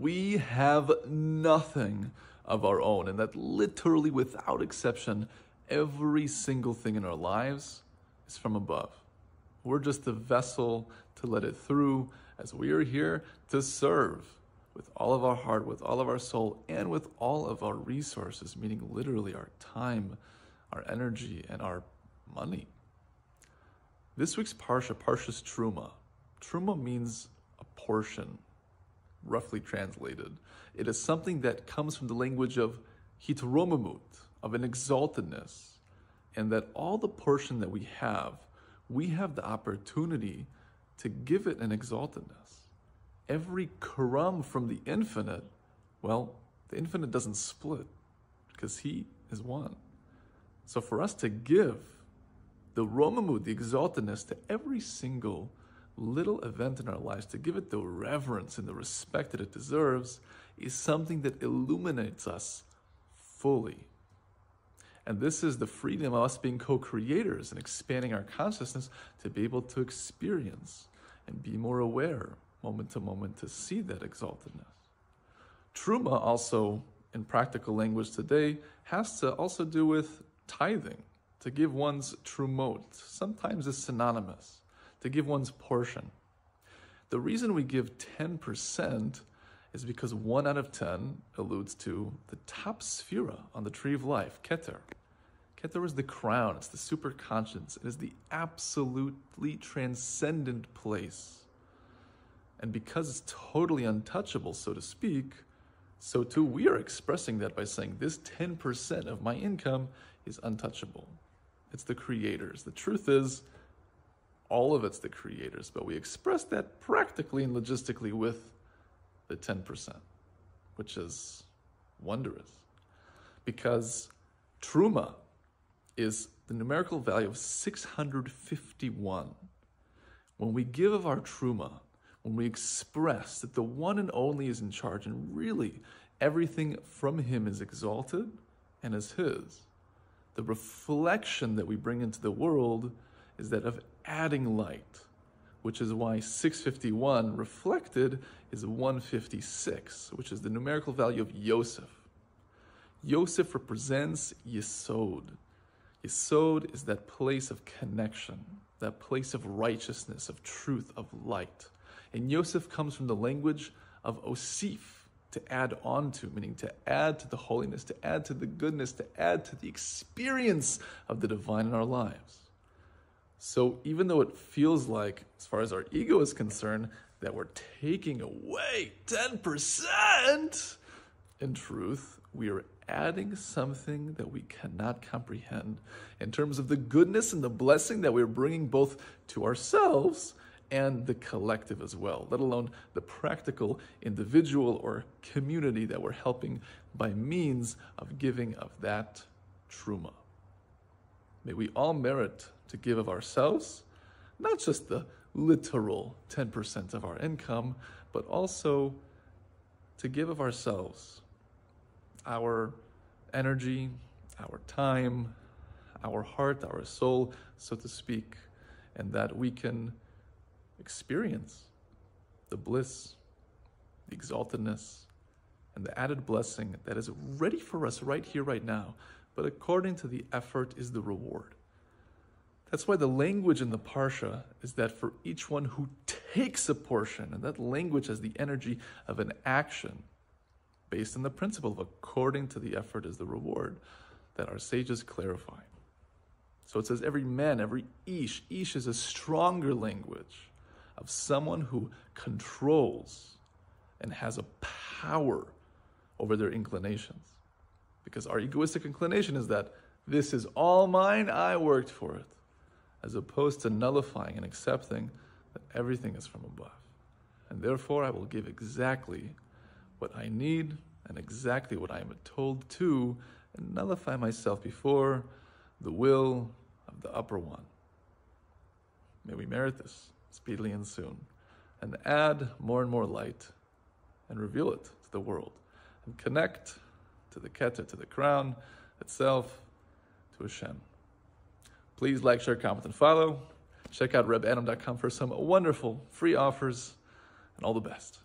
We have nothing of our own, and that literally, without exception, every single thing in our lives is from above. We're just the vessel to let it through, as we are here to serve with all of our heart, with all of our soul, and with all of our resources, meaning literally our time, our energy, and our money. This week's Parsha's Truma. Truma means a portion, roughly translated. It is something that comes from the language of hitromamut, of an exaltedness, and that all the portion that we have the opportunity to give it an exaltedness. Every crumb from the infinite, well, the infinite doesn't split because he is one. So for us to give the romamut, the exaltedness, to every single little event in our lives, to give it the reverence and the respect that it deserves, is something that illuminates us fully. And this is the freedom of us being co-creators and expanding our consciousness to be able to experience and be more aware moment to moment to see that exaltedness. Truma also, in practical language today, has to also do with tithing, to give one's trumot. Sometimes it's synonymous, to give one's portion. The reason we give 10% is because 1 out of 10 alludes to the top sphera on the tree of life, Keter. Keter is the crown, it's the superconscious, it is the absolutely transcendent place. And because it's totally untouchable, so to speak, so too we are expressing that by saying this 10% of my income is untouchable. It's the creators. The truth is, all of it's the creators, but we express that practically and logistically with the 10%, which is wondrous. Because Truma is the numerical value of 651. When we give of our Truma, when we express that the one and only is in charge, and really everything from him is exalted and is his, the reflection that we bring into the world is that of adding light, which is why 651 reflected is 156, which is the numerical value of Yosef. Yosef represents Yesod. Yesod is that place of connection, that place of righteousness, of truth, of light. And Yosef comes from the language of Osif, to add on to, meaning to add to the holiness, to add to the goodness, to add to the experience of the divine in our lives. So even though it feels like, as far as our ego is concerned, that we're taking away 10%, in truth, we are adding something that we cannot comprehend in terms of the goodness and the blessing that we're bringing both to ourselves and the collective as well, let alone the practical individual or community that we're helping by means of giving of that truma. May we all merit to give of ourselves, not just the literal 10% of our income, but also to give of ourselves, our energy, our time, our heart, our soul, so to speak, and that we can experience the bliss, the exaltedness, and the added blessing that is ready for us right here, right now. But according to the effort is the reward. That's why the language in the Parsha is that for each one who takes a portion, and that language has the energy of an action based on the principle of according to the effort is the reward that our sages clarify. So it says every man, every ish is a stronger language of someone who controls and has a power over their inclinations. Because our egoistic inclination is that this is all mine, I worked for it, as opposed to nullifying and accepting that everything is from above. And therefore I will give exactly what I need and exactly what I am told to, and nullify myself before the will of the upper one. May we merit this speedily and soon, and add more and more light, and reveal it to the world, and connect to the Keter, to the crown itself, to Hashem. Please like, share, comment, and follow. Check out RebAdam.com for some wonderful free offers, and all the best.